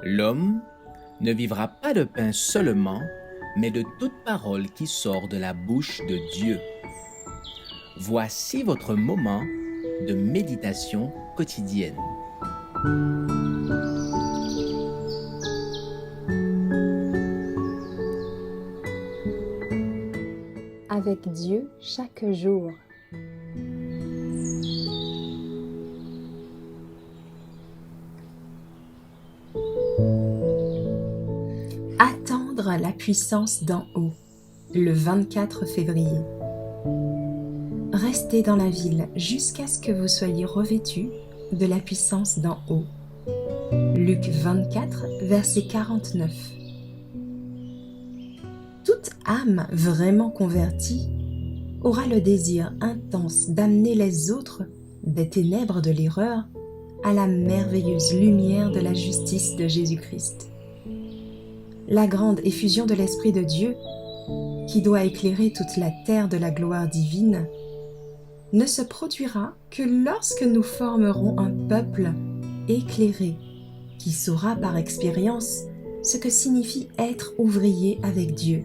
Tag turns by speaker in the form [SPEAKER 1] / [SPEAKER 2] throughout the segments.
[SPEAKER 1] L'homme ne vivra pas de pain seulement, mais de toute parole qui sort de la bouche de Dieu. Voici votre moment de méditation quotidienne.
[SPEAKER 2] Avec Dieu chaque jour. Attendre la puissance d'en haut, le 24 février. Restez dans la ville jusqu'à ce que vous soyez revêtus de la puissance d'en haut. Luc 24, verset 49. Toute âme vraiment convertie aura le désir intense d'amener les autres des ténèbres de l'erreur à la merveilleuse lumière de la justice de Jésus-Christ. La grande effusion de l'Esprit de Dieu, qui doit éclairer toute la terre de la gloire divine, ne se produira que lorsque nous formerons un peuple éclairé, qui saura par expérience ce que signifie être ouvrier avec Dieu.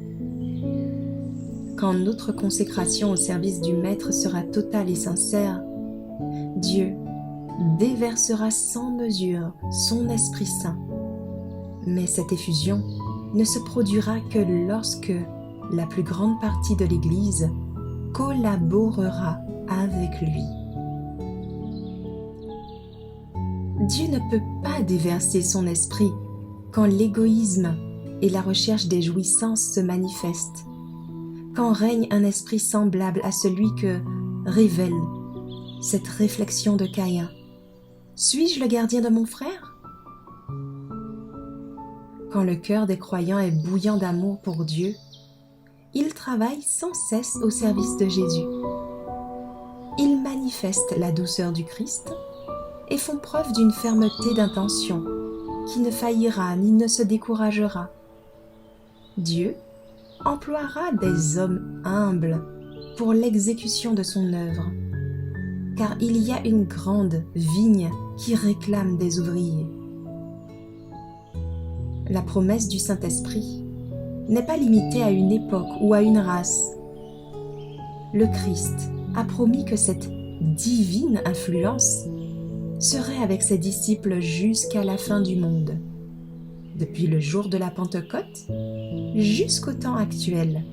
[SPEAKER 2] Quand notre consécration au service du Maître sera totale et sincère, Dieu déversera sans mesure son Esprit Saint. Mais cette effusion ne se produira que lorsque la plus grande partie de l'Église collaborera avec lui. Dieu ne peut pas déverser son esprit quand l'égoïsme et la recherche des jouissances se manifestent, quand règne un esprit semblable à celui que révèle cette réflexion de Caïn. Suis-je le gardien de mon frère? Quand le cœur des croyants est bouillant d'amour pour Dieu, ils travaillent sans cesse au service de Jésus. Ils manifestent la douceur du Christ et font preuve d'une fermeté d'intention qui ne faillira ni ne se découragera. Dieu emploiera des hommes humbles pour l'exécution de son œuvre, car il y a une grande vigne qui réclame des ouvriers. La promesse du Saint-Esprit n'est pas limitée à une époque ou à une race. Le Christ a promis que cette divine influence serait avec ses disciples jusqu'à la fin du monde, depuis le jour de la Pentecôte jusqu'au temps actuel.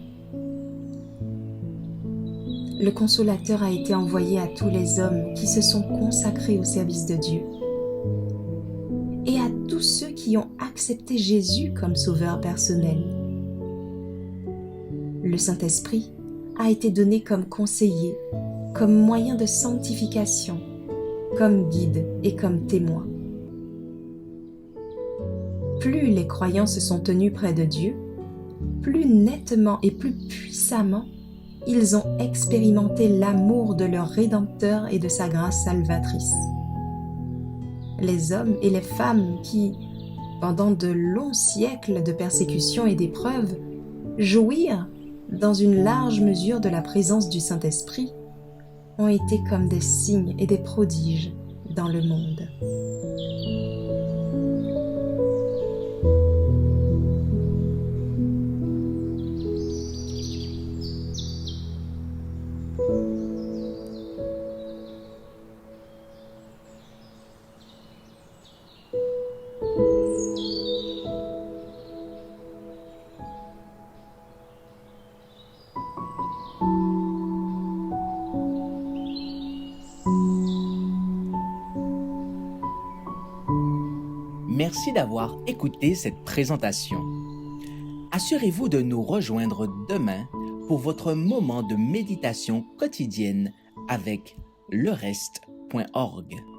[SPEAKER 2] Le Consolateur a été envoyé à tous les hommes qui se sont consacrés au service de Dieu et à tous ceux qui ont accepté Jésus comme sauveur personnel. Le Saint-Esprit a été donné comme conseiller, comme moyen de sanctification, comme guide et comme témoin. Plus les croyants se sont tenus près de Dieu, plus nettement et plus puissamment ils ont expérimenté l'amour de leur Rédempteur et de sa grâce salvatrice. Les hommes et les femmes qui, pendant de longs siècles de persécutions et d'épreuves, jouirent dans une large mesure de la présence du Saint-Esprit, ont été comme des signes et des prodiges dans le monde.
[SPEAKER 1] Merci d'avoir écouté cette présentation. Assurez-vous de nous rejoindre demain pour votre moment de méditation quotidienne avec lereste.org.